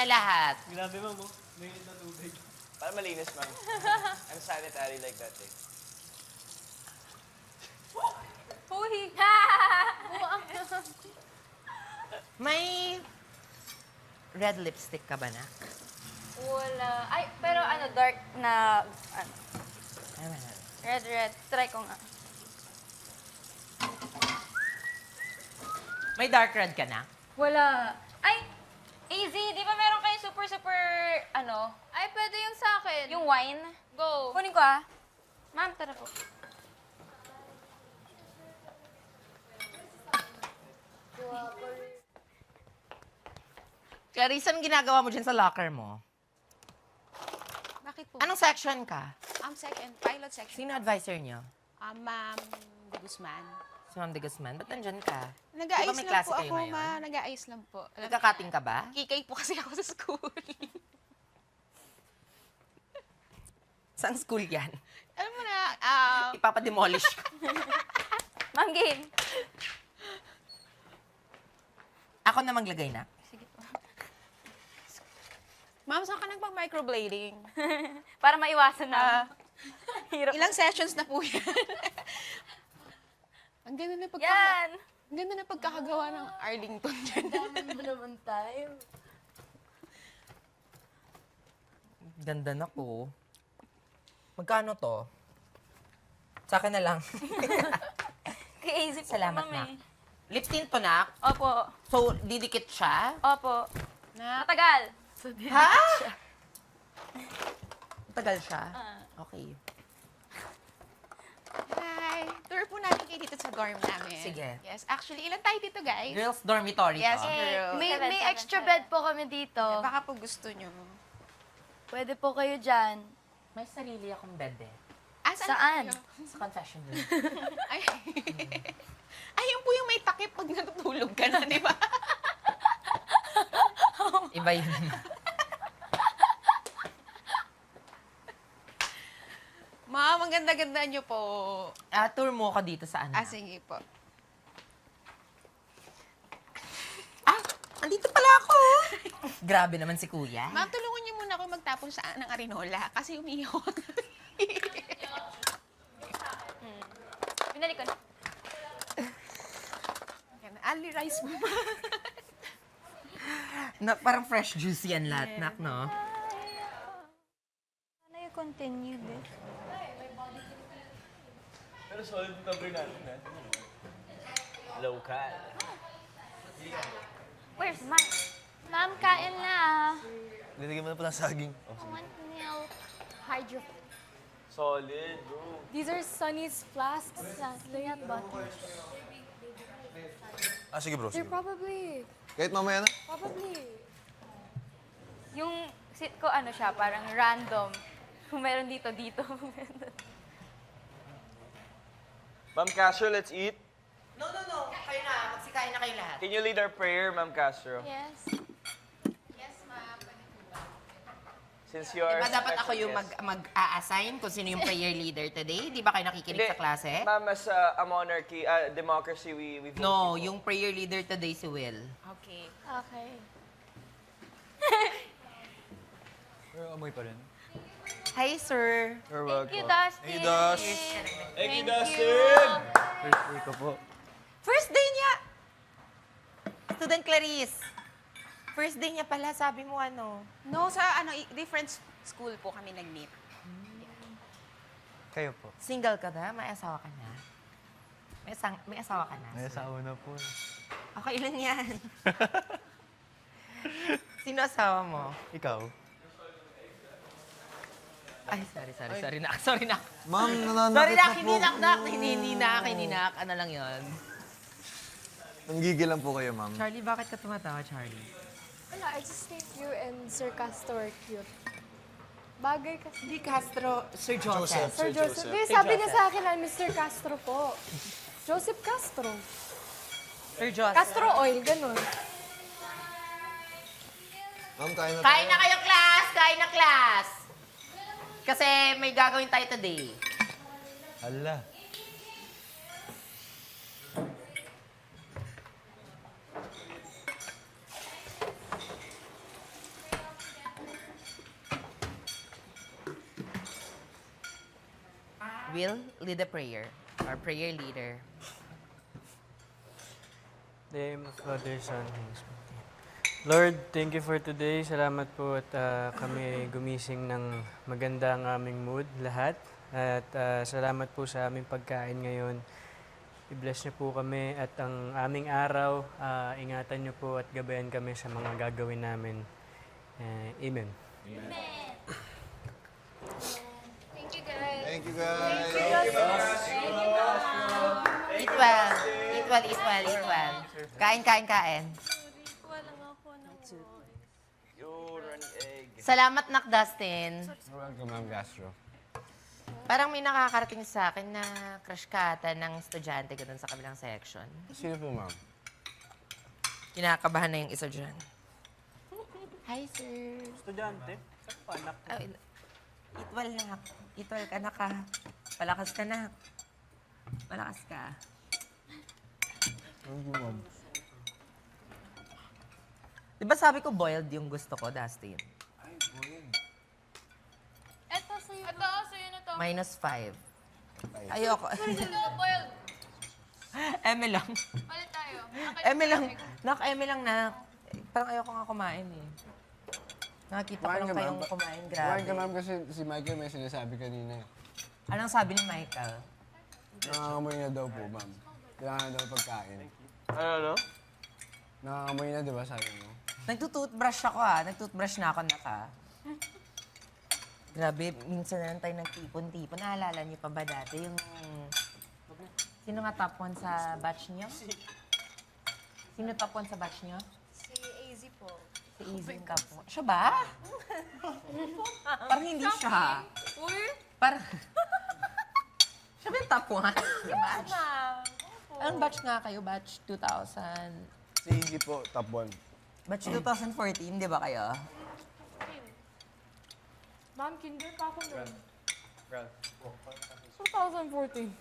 lahat. Grabe, ma'am. May na tubig. Para malinis, ma'am. I'm sanitary like that eh. Huy! May red lipstick ka ba na? Wala. Ay, pero ano, dark na, ano, Ay, wala. red. Try ko nga. May dark red ka na? Wala. Ay, easy. Di ba meron kayong super, ano? Ay, pwede yung sa akin. Yung wine? Go. Kunin ko ah. Ma'am, tara po. Clarissa, anong ginagawa mo dyan sa locker mo? Bakit po? Anong section ka? Second, pilot section. Sino advisor niyo? Ma'am de Guzman. Si Ma'am de Guzman. Ba't nandyan ka? Nag-aayos may lang klase po kayo ako, ngayon? ma. Nag-aayos lang po. Nagkakating ka ba? Kikay po kasi ako sa school. Saan school yan? Alam mo na, Ipapademolish ka. Ma'am, game. Ako na maglagay na. ma'am, saan ka nagpang-microblading? Para maiwasan na. Hirap. Ilang sessions na po yan? Ang ganda na Yan! Ang ganda na pagkakagawa ng Arlington dyan. Ganda na ko. Magkano to? Sa akin na lang. Crazy po, Salamat, ma'am, Nak. eh. Lip tint to, Nak. Opo. So, didikit siya? Opo. Na, Matagal. Ha? Tagal siya? Okay. hi! Tour po natin kayo dito sa dorm namin. Sige. Yes, actually, ilan tayo dito, guys? Girls' dormitory Yes, to. girl. May extra bed po kami dito. Baka po gusto nyo. Pwede po kayo dyan. May sarili akong bed eh. Saan? Sa confession room. Ay, ayun po yung may takip pag natutulog ka na, di ba? Iba yun. Ma'am, ang ganda-ganda nyo po. Tour mo ako dito sa ano. Sige po. Andito pala ako. Grabe naman si Kuya. Ma'am, tulungan niyo muna ako magtapon ng Arinola kasi umiiyak ako. Binalik ko na. Ali rice mo. Parang fresh juice yan lahat, Nak, no? Sana you continue this. Pero solid yung cover natin, ha? Local. Where's mine? Ma'am, kain na. Linagyan mo na pala saging. Oh, I want milk. Hydro. solid, bro. These are Sunny's flasks. They have butter. Sige bro, They're sige. probably, Kahit mamaya na. Yung seat ko, ano siya, parang random. Kung meron dito. Ma'am Castro, let's eat. No. Kayo na. Magsikain na kayo lahat. Can you lead our prayer, Ma'am Castro? yes. Since you're Diba dapat ako special yung guest. mag-a-assign kung sino yung prayer leader today? Di ba kayo nakikinig Hindi, sa klase? Ma'am, as a monarchy, democracy, we vote No, people. yung prayer leader today si Will. Okay. Okay. Pero amoy pa rin. Hi, sir. Thank you, Dustin. Hey, Das. Thank you, Dustin! First day ko po. First day niya! Student Clarice. First day niya pala, sabi mo ano? No, sa different school po kami nag-meet. Kayo po. Single ka na? May asawa ka na? May asawa ka na? May asawa na po. Okay lang yan. Sino asawa mo? Ikaw? Ay, sorry, nak. Sorry, nak. Ma'am, nananakit Sorry, nak. na po. Hindi, nak. Ano lang yon? Nanggigil lang po kayo, ma'am. Charlie, bakit ka tumatawa, Charlie? Wala, I just think you and Sir Castro are cute. Bagay kasi. Hindi Castro, Sir Joseph. Sir Joseph. Hindi, sabi niya sa akin na Mr. Castro po. Joseph Castro. Sir Joseph. Castro oil, ganun. Ma'am, kain na Kain na kayo, class! Kain na, class! Kasi may gagawin tayo today. Hala. Will, lead the prayer. Our prayer leader. Name of Father, Son, Holy Spirit. Lord, thank you for today. Salamat po at kami gumising ng maganda ang aming mood, lahat. At salamat po sa aming pagkain ngayon. I-bless niyo po kami at ang aming araw, ingatan niyo po at gabayan kami sa mga gagawin namin. Amen. Thank you, guys. Thank you, guys. Eat well. Eat well, eat well, eat well. Kain, kain, kain. You're an egg. Salamat, Nak Dustin. Welcome, Ma'am Gastro. Parang may nakakarating sa akin na crush ka ata ng estudyante ko dun sa kabilang section. Sino po, ma'am? Kinakabahan na yung isa dyan. Hi, sir. Estudyante? Saan pa anak? Oh, eat well, Nak. Eat well ka, Nak, ha. Palakas ka, Nak. Palakas ka. Thank you, ma'am. Di ba sabi ko boiled yung gusto ko, Dustin? Ito, sa'yo na to. -5. Ayoko. Ito, boiled. Eme lang. Palit tayo. Eme lang. Nak, eme lang, Nak. Parang ayoko nga kumain, eh. Nakakita ko lang kayong kumain, Kumain ka, grabe. ma'am, kasi si Michael may sinasabi kanina. Anong sabi ni Michael? Nakakamoy na daw po, ma'am. Kailangan daw pagkain. Ano? Nakakamoy na, di ba, sabi mo? Nagtutoothbrush ako, ha. Nagtutoothbrush na ako, Nak, ha. Grabe, minsan na lang tayo nagtipon-tipon. Naalala niyo pa ba dati yung... Sino nga top 1 sa batch niyo? Sino top 1 sa batch niyo? Si AZ po. Si Easy yung top 1. Siya ba? Parang hindi siya. Uy, Parang... Siya ba yung top 1 sa batch? Anong batch nga kayo? Batch 2000... Si Iggy po, top 1. Batch 2014, di ba kayo? Ma'am, kinder pa ako noon. 2014.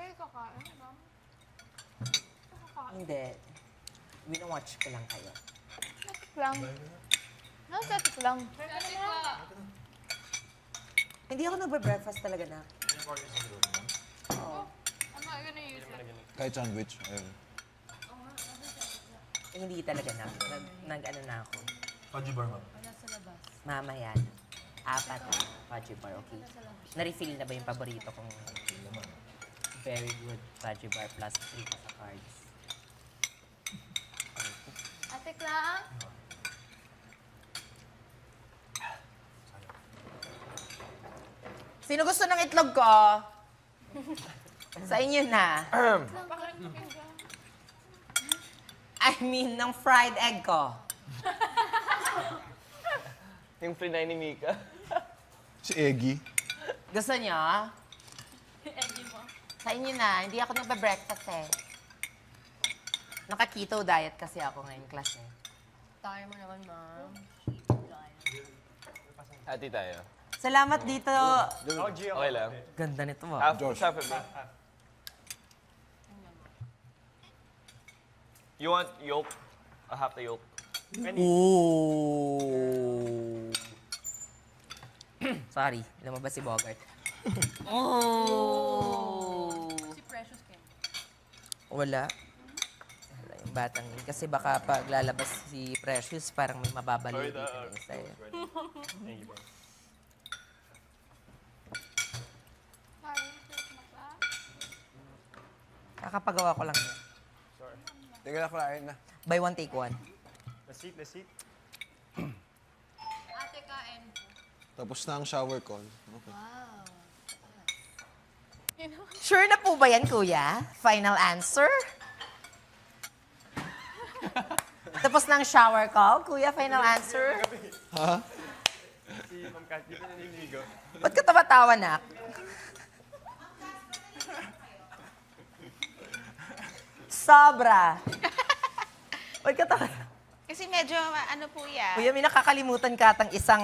ngayon kakain, ma'am. Hindi. Winawatch ko lang kayo. Lang. Nasatik lang. Kasi pa. Hindi ako nagbe-breakfast talaga na. I'm not gonna use it. Kahit sandwich. Ayun. Hindi talaga na. Nag-ano na ako. Fudgy bar, ma'am. Mamaya na. 4 na. Fudgy bar, okay. Na-refill na ba yung paborito kong very good fudgy bar plus 3 sa cards? Ate Klang? Sino gusto ng itlog ko? Sa inyo na. I mean, ng fried egg ko. Yung frinay ni Mika. Si Eggy. Gusto niyo? Sa inyo na. Hindi ako nagbe-breakfast eh. Naka-keto diet kasi ako ngayon, class eh. Tayo mo naman, ma'am. Hati tayo. Salamat dito. Okay lang. Ganda nito ah. Half of me. You want yolk? Half the yolk. Ooh. Sorry, lumabas si Bogart. Oh. Si Precious Ken. Wala. Wala yung batang yun. Kasi baka pag lalabas si Precious, parang may mababaliw dito na isa eh. Thank you, bro. Kakapagawa ko lang yan. Teka na, kumain na. Buy one, take one. The seat. Ate, kain. Tapos na ang shower call. Okay. Sure na po ba yan, kuya? Final answer? Tapos ng shower call, kuya, final answer? Si Ma'am Kat, di pa naniligo. Ba't ka tumatawa, nak? Sobra. Ba't ka tawa? Kasi medyo, ano po yan. Kuya, may nakakalimutan ka atang isang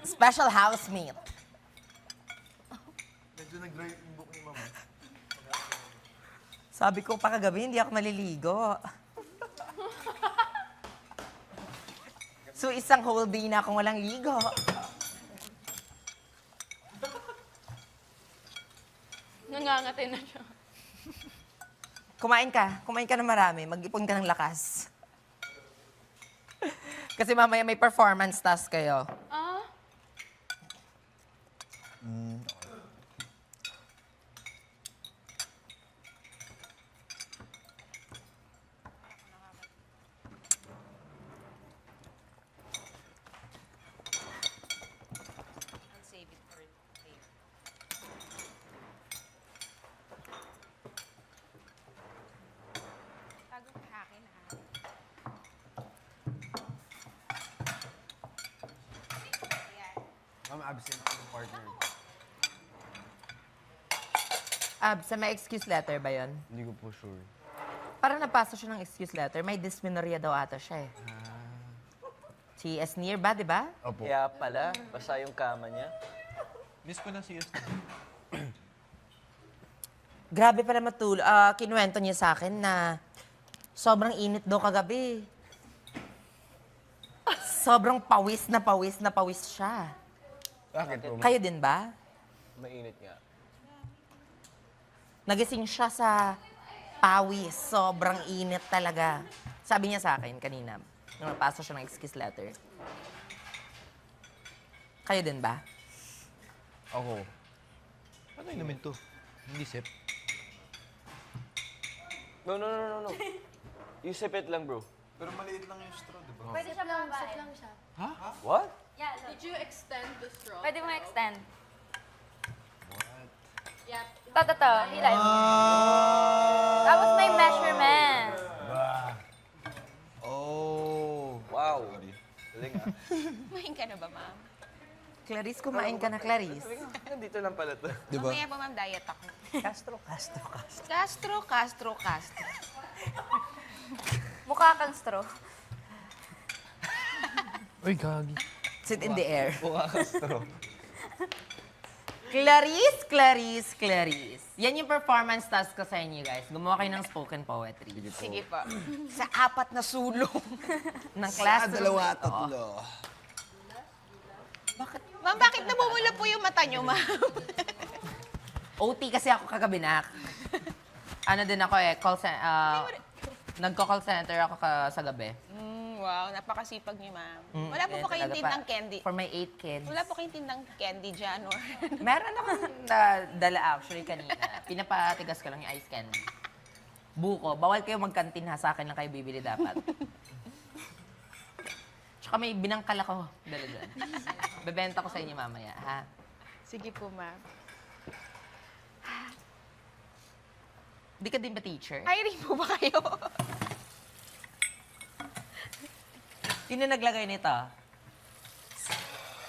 special housemate. Medyo nag-dry yung book ni mama. Sabi ko pa kagabi, hindi ako maliligo. So, isang whole day na akong walang ligo. Nangangati na siya. Kumain ka na marami, mag-ipon ka ng lakas. Kasi mamaya may performance task kayo. Ah? I'll save it for later. Tago ka akin, ha? Ma'am, absent yung partner. Sa may excuse letter ba yon? Hindi ko po sure. Parang napasa siya ng excuse letter. May dysmenorrhea daw ata siya eh. Si Esnir ba, di ba? Opo. Kaya pala, basa yung kama niya. Miss ko na si Esther. Grabe pala kinuwento niya sa akin na sobrang init daw kagabi. Sobrang pawis na pawis siya. Bakit po? Kayo din ba? Mainit nga. Nagising siya sa pawis. Sobrang init talaga. Sabi niya sa akin kanina, nung napasa siya ng excuse letter. Kayo din ba? Ako. Ano inumin to? Hindi sip. No. You sip it lang, bro. Pero maliit lang yung straw, di ba? Pwede siya mababae. lang siya. What? Yeah, Did you extend the straw? pwede mo extend. Yep. Ito. Hilay mo. Tapos may measurement. Oh. Wow. Galing ah. Kumain ka na ba, ma'am? Clarice, kumain ka na, Clarice. Nandito lang pala to. Di ba? Mamaya pa, ma'am, diet ako. Castro. Castro. Mukha kang straw. Uy, gagi. Sit in the air. Mukha ka straw. Clarice. Yan yung performance task ko sa inyo, guys. Gumawa kayo ng spoken poetry. Sige po. Sa 4 na sulong. Ng class. Dalawa, tatlo. Ma'am, bakit namumula po yung mata niyo, ma'am? OT kasi ako kagabi, nak. Ano din ako eh, nagko-call center ako sa gabi. Wow, napakasipag niyo, ma'am. Wala po Kaya ba kayong talaga tindang candy? For my 8 kids. Wala po kayong tindang candy dyan, or... Meron akong dala actually kanina. Pinapatigas ko lang yung ice candy. Buko, bawal kayo magkantin ha, sa akin lang kayo bibili dapat. Tsaka may binangkal ako, dala dyan. Bebenta ko sa inyo mamaya, ha? Sige po, ma'am. Di ka din ba teacher? Hiring po ba kayo? Sino naglagay nito?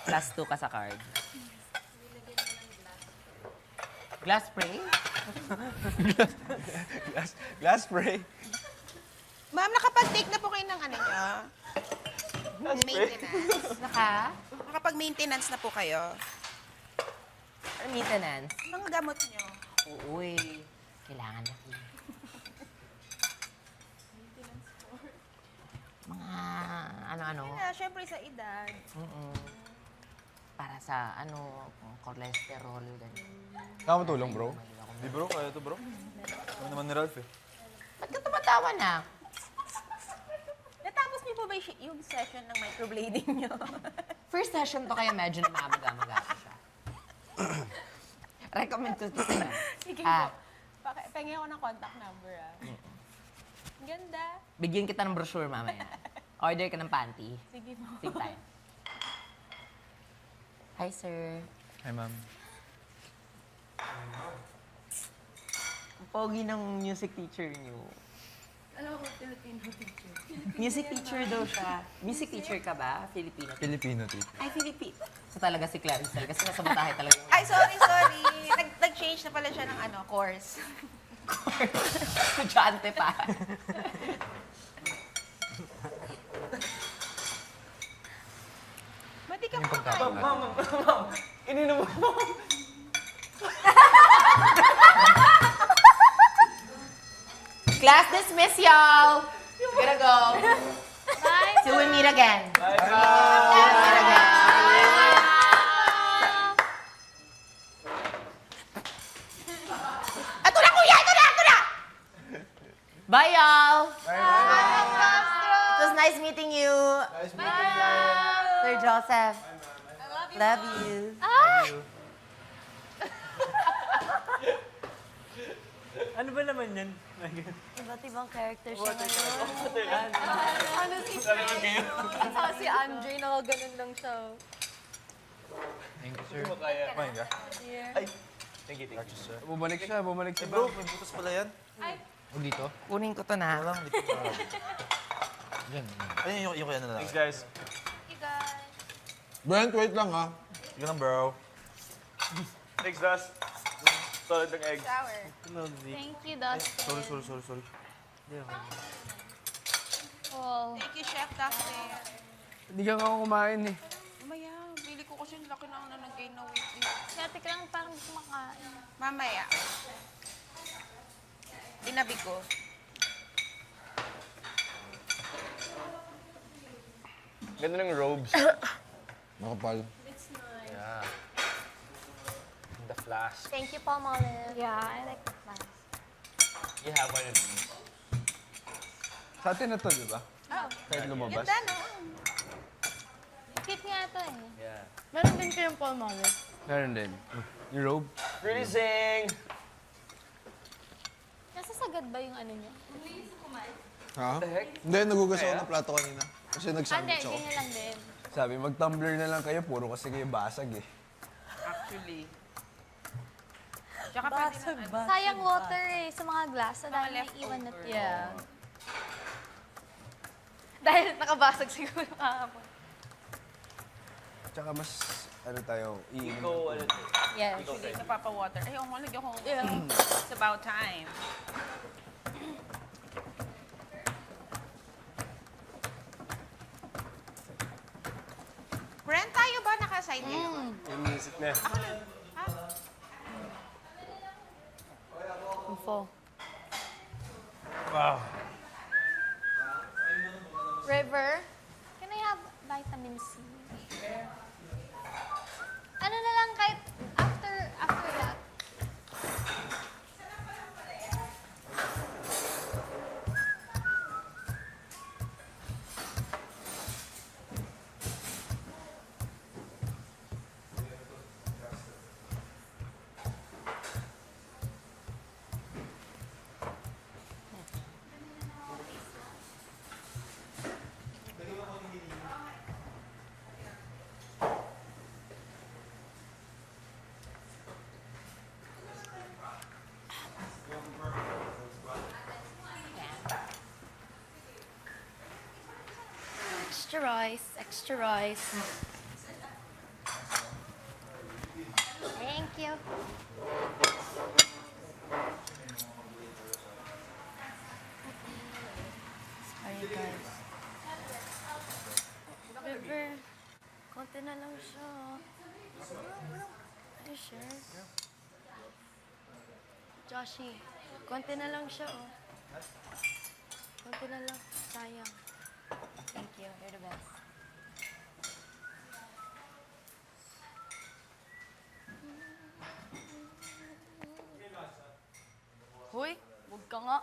Plus 2 ka sa card. Glass spray? Glass spray. Ma'am, nakapag-take na po kayo ng ano niya? Maintenance. Nakapag-maintenance na po kayo. Ano maintenance? Mga gamot niyo. Uy, kailangan na. Mga ano-ano. Siyempre sa edad. Para sa cholesterol, ganyan. Kaya mo tulong, bro? Di, bro. Kaya to, bro. Ano naman ni Ralph, eh. Ba't ka tumatawa na? Natapos niyo po ba yung session ng microblading niyo? First session to kaya medyo namamaga-maga siya. Recommend ko to sila. Sige po. Pengi ako ng contact number, ah. Ang ganda. Bigyan kita ng brochure mamaya. Order ka ng panty. Sige po. Same time. Hi, sir. Hi, ma'am. Ang pogi ng music teacher niyo. Alam ko, Filipino teacher. Music teacher daw siya. Music teacher ka ba? Filipino? Filipino teacher. Ay, Filipino. So talaga si Clarice kasi nasa batahe talaga yung Ay, sorry. Nag-change na pala siya ng course. estudyante pa. Ba't di ka kumakain? Ininom mo. Class dismiss, y'all. Gotta go. Bye. Till we meet again. Ito na, kuya! Ito na! Ito na! Bye, y'all! It was nice meeting you. Sir Joseph. Love you. Ano ba naman yan? Iba't ibang character siya ngayon. Honestly, saka si Andre, nakaganon lang siya. Kumain ka? Ay, thank you, thank you. Bumalik siya, bumalik siya. Bro, may butas pala yan. Kunin ko to na. Ayun, yung kaya na lang. Thanks, guys. Brent, wait lang ha. Sige lang, bro. Thanks, Dust. Solid ng egg. Thank you, Dustin. Sorry. Oh. Thank you, Chef Dustin. Hindi ka nga kumain eh. Mamaya, bili ko kasi laki na ako na nag-gain na weight. eh. Dati ka lang parang gusto makain. Mamaya. Tinabi ko. Ganda ng robes. Makapal. Yeah. The flask. Thank you, Palmolive. Yeah, I like the flask. You have one of these. Sa atin na to, di ba? Kahit lumabas. Ganda, no? Cute nga ito eh. Yeah. Meron din kayong Palmolive. Meron din. Yung robe. Freezing! Nasa sagad ba yung ano niya? Ha? Hindi, nagugas ako ng plato kanina. Kasi Hindi, nag-sandwich ako. ganyan lang din. Sabi, mag-tumbler na lang kayo. Puro kasi kayo basag eh. Actually. Tsaka pwede na, Sayang water eh sa mga glass. Sa Mga dami na leftover. iwan na to. Yeah. Dahil nakabasag siguro kahapon. Tsaka mas, ano tayo, iinom. Ikaw, ano to? Yes. Hindi napapawater. Ay, ako, lagyan ko. It's about time. Brent, tayo ba naka-side ngayon? Inisip na. Ako na. Ha? Info. Wow. River, can I have vitamin C? Ano na lang kahit after that. Extra rice, extra rice. Thank you. Sorry guys. River, konti na lang siya. Are you sure? Joshi, konti na lang siya oh. Konti na lang, sayang. Thank you, you're the best. Hoy, huwag ka nga.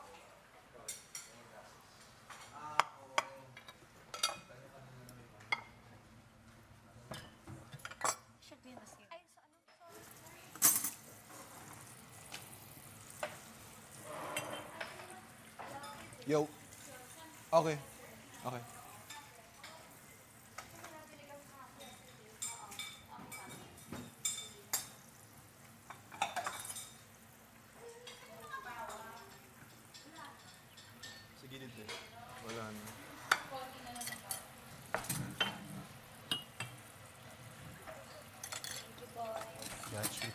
Should be in the same. Ay, sa ano? Yo. Okay. Okay. Sa gilid eh. Wala na. Got you.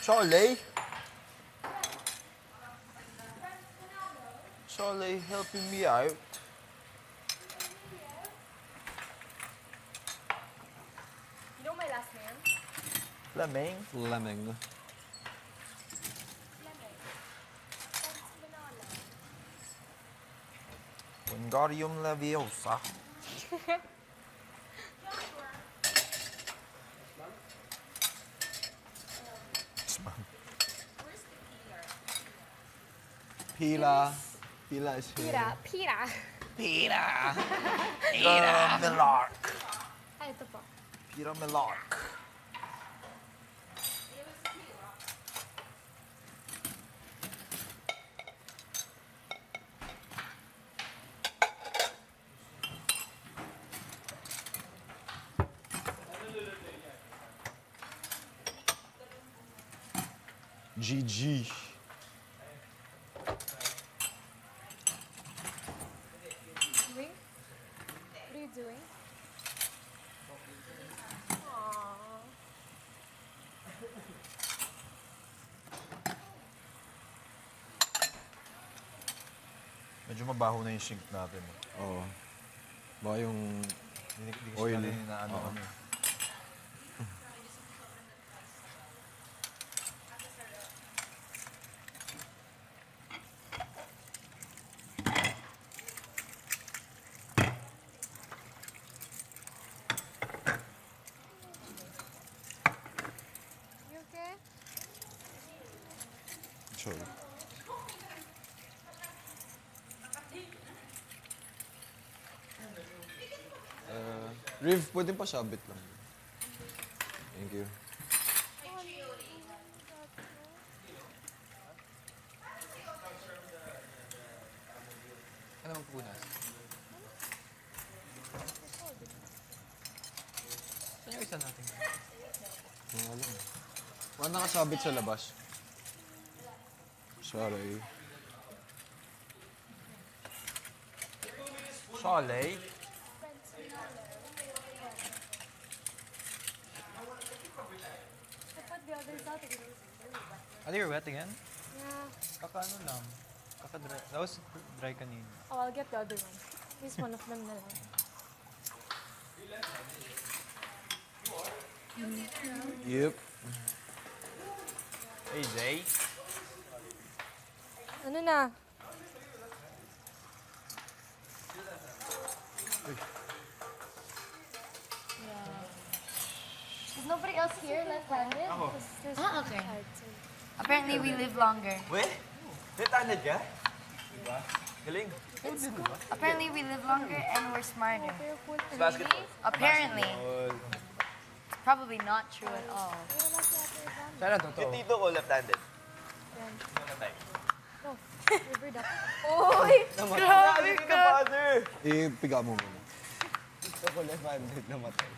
Charlie? Charlie helping me out. You know my last name? Fleming? Fleming. Wingardium Leviosa. Pila. Pila is here. Pira. Pira! Pira Millark. Ay, ito po. Pira Millark. GG. Doing? What are you doing? Aww. Medyo mabaho na yung sink natin. Oo. Baka yung Hindi kasi Oily. natin inaano Oo. kami. You okay? sorry. Riv, pwede pa sabit lang. Thank you. Ano bang punas? Saan yung isa natin? Wala lang. Wala nakasabit sa labas. Sorry. Charlie? I put the others out again. Are you wet again? Yeah. Kaka-ano lang. Kaka-dry. That was dry kanina. Oh, I'll get the other one. This one of them na lang. Yep. Hey, Zay. Ano na? Is nobody else here left-handed? Ah, okay. Apparently, we live longer. Weh? Left-handed ka? Galing. Apparently, we live longer and we're smarter. Basketball. Apparently. Probably not true at all. Sana totoo. Yung tito ko left-handed. River duck. Uy! Grabe ka! Father! Ipiga mo muna. Gusto ko left-handed namatay.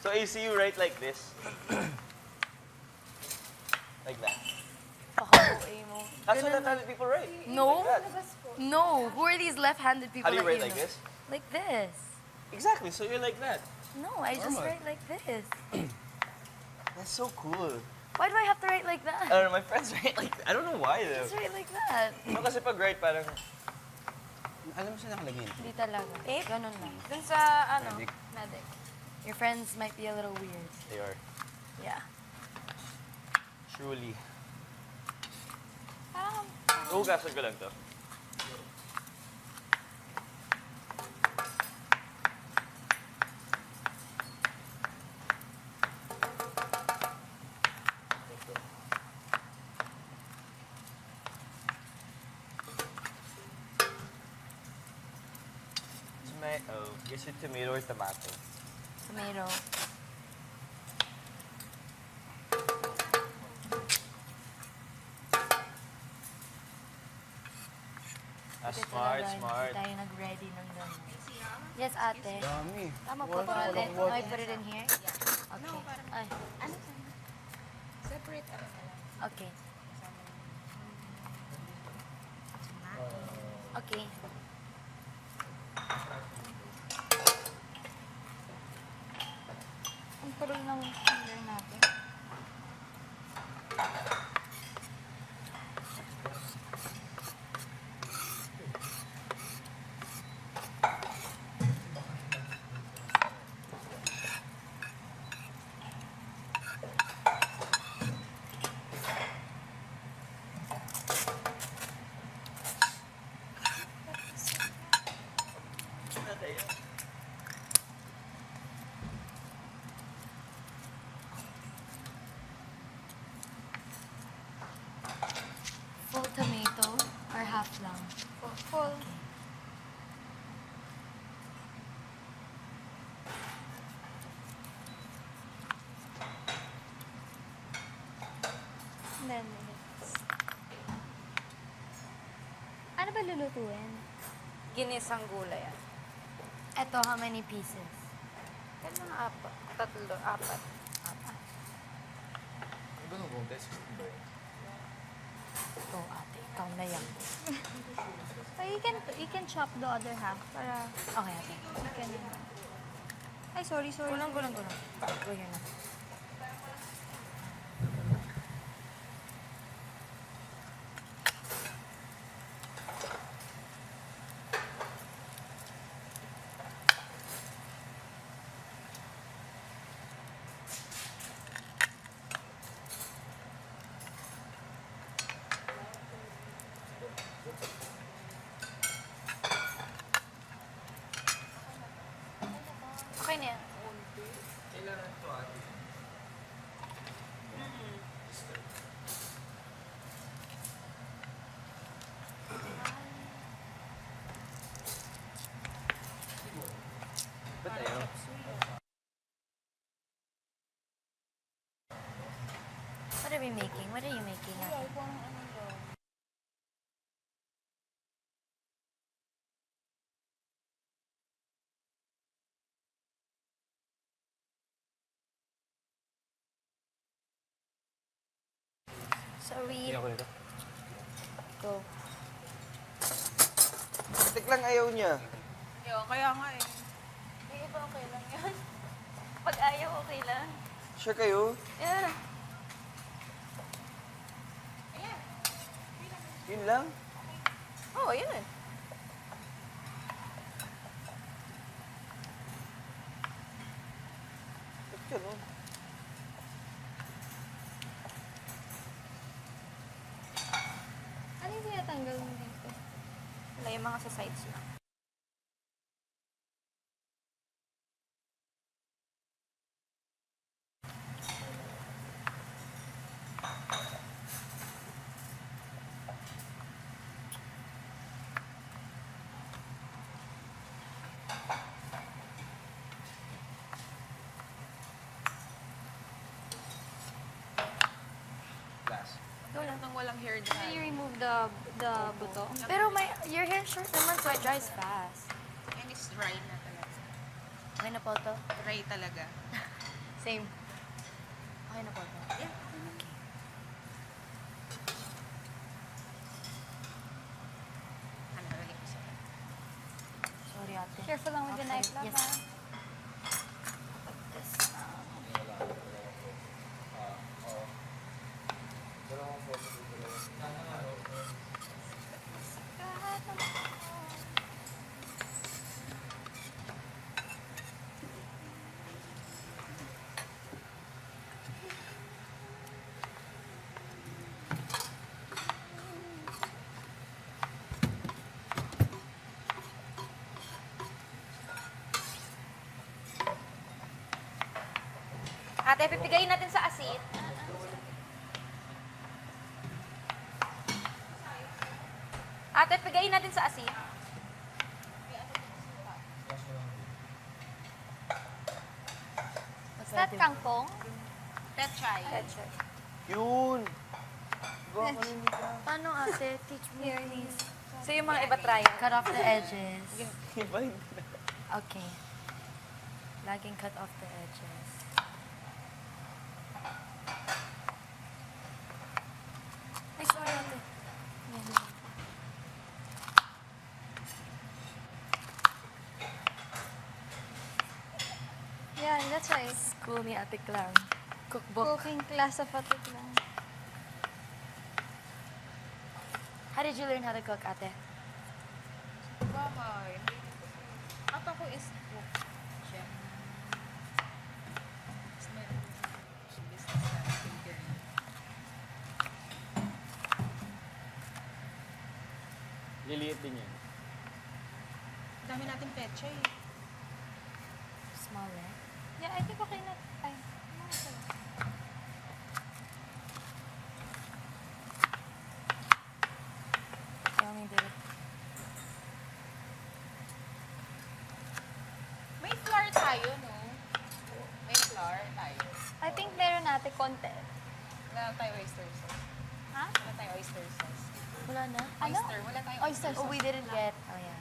So AC, you write like this? Like that. Paka-OA mo. That's what left-handed people write. No? No. Who are these left-handed people How do you that write like know? this? Like this. Exactly, so you're like that. No, I just write like this. That's so cool. Why do I have to write like I that? don't know, my friends write like I don't know why though. Just write like that. No, kasi pag write parang, Alam mo siya nakalagay. Hindi talaga. Ganun lang. Dun sa, ano, Medic. Medic. Your friends might be a little weird. they are. Yeah. Truly. Hugasan ko lang to. Tomato. Is it tomato or tomato? Tomato. Smart, smart. Hindi tayo nag-ready ng ganun. Yes, ate. Dami. Tama po. Put it, can I put it in here? Okay. Ay. separate ano na lang. Okay. Okay. Ang tuloy ng finger natin. Careful. And then, ano ba lulutuin? Ginisang gulay yan. Eto, how many pieces? Yan mga apat. Tatlo, apat. Oh, ate, ikaw na yan. So you can chop the other half para... Okay, ate. You can... Ay, sorry. Kulang. Go here na. Okay na yan. What are we making? What are you making, ate? Sorry. Go. Tik lang ayaw niya. Yo, kaya nga eh. Hindi ba okay lang yan? Pag ayaw, okay lang. Sure kayo? Yeah. Yun lang? Oo, yun eh. Ba't ganun? Ano yung tinatanggal mo dito? Wala yung mga sa sides lang. Last. Nang walang hair Can dye. you remove the buto? Pero your hair short naman, so it dries fast. And it's dry na talaga. Okay na po to? Dry talaga. Same. Okay na po to? Yeah. Ano, lagay ko sa'yo. Sorry, ate. Careful lang with the knife, love, Yes. ha? This Ate, pipigayin natin sa asin. Ate, pigayin natin sa asin. Is that kangkong? Pechay. Yun! Paano, ate? Teach me, please. So yung mga iba try. Cut off the edges. Iba hindi. Okay. Laging cut off the edges. Ay, sorry, ate. Yeah, that's right. School ni Ate Clam. Cookbook. Cooking class of Ate Clam. How did you learn how to cook, ate? Bahay. At ako is cook. Chef. Tapos meron sa business natin ganun. Liliit din yan. Dami natin pechay. Smaller. Yeah, I think okay na. Ay, okay. Tell me, babe. konti. Wala tayong oyster sauce. Ha? Wala tayong oyster sauce. Wala na? Oyster, wala tayong Oyster sauce. Oh, we didn't get. Oh, yeah.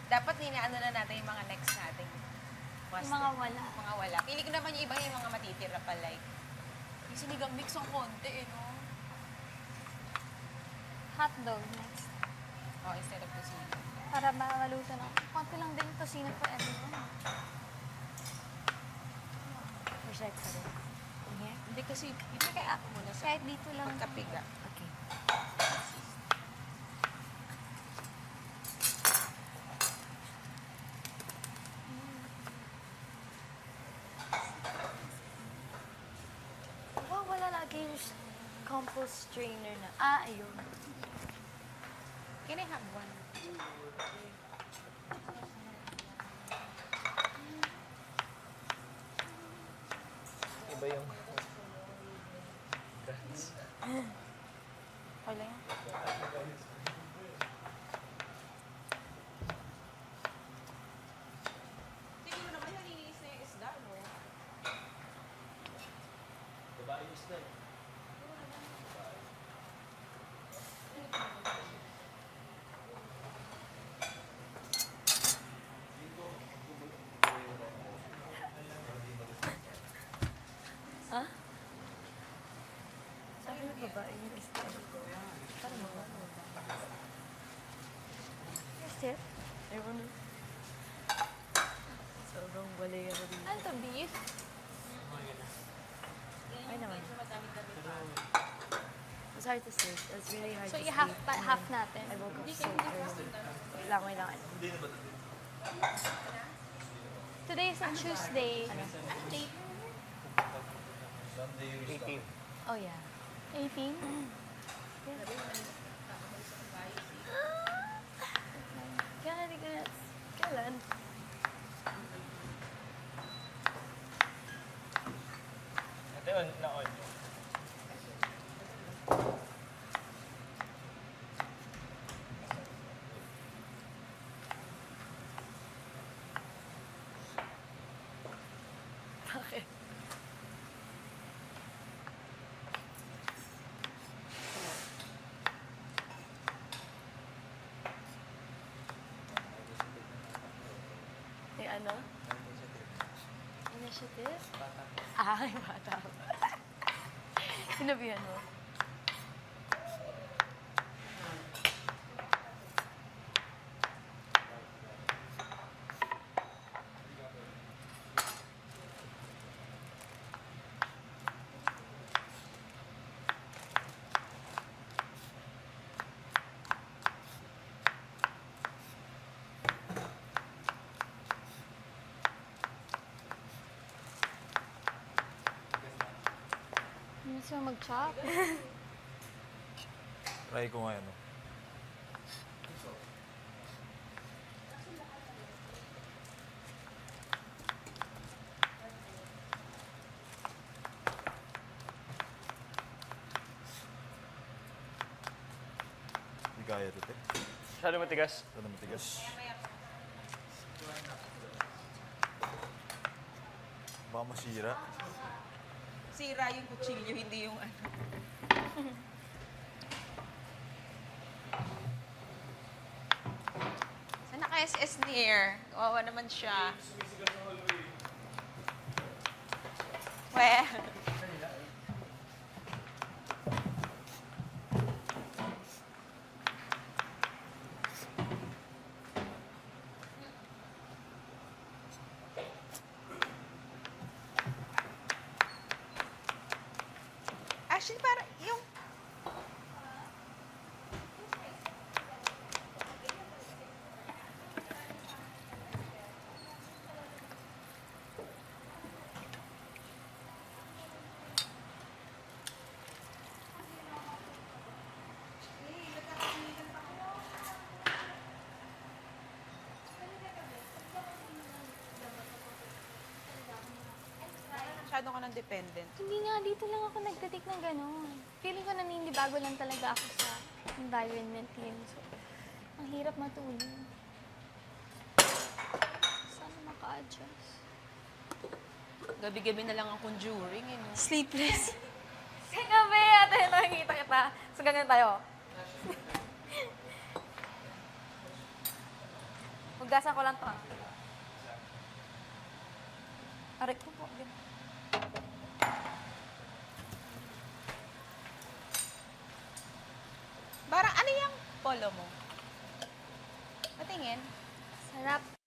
Dapat ninaano na natin yung mga next nating Yung mga wala. Mga wala. Pili ko naman yung iba yung mga matitira pa like. Yung sinigang mix ang konti eh, no? Hotdog next. Oh, instead of tocino. Para maluto na. Konti lang din tocino for everyone. Where's that for it? In here? Hindi kasi, ipakaya ako muna sa Kahit dito lang. pagkapiga. Okay. Wow, wala lagi yung compost strainer na. Ah, ayun. Can I have one? Iba yung... Okay lang yan. Siguro naman nalilinis na yung isda, no? Sabi ng babae yung isda. Parang mga Yes, it? Ewan na. Sobrang bali ka rin. Ano to, beef? Ay naman. It's hard to sleep. It's really hard So, to i-half sleep. half natin. I woke up so early. Wait lang, wait lang. Today is a Tuesday. 18. Oh, yeah. 18? Kaya hindi ko na... Kailan? Ate, na-on nyo. Bakit? Yung ano? Initiative? Ah, yung bata. Sinabihan mo? Hindi siya mag-chop. Try ko nga ano. Hindi kaya ito, te. Masyado matigas. Ito na matigas. Baka masira. Sira yung kutsilyo, hindi yung ano. Sana ka-SS near? Kawawa naman siya. Well. Actually, parang yung... Masyado ka ng dependent. Hindi nga, dito lang ako nagtatik ng gano'n. Feeling ko naninibago lang talaga ako sa environment yun. So, ang hirap matulog. Sana maka-adjust. Gabi-gabi na lang ang conjuring, eh, no? Sleepless. Kagabi, ate, nakikita kita. So, ganyan tayo. Hugasan ko lang to. Aray ko po. Parang ano yung polo mo? Patingin. Sarap.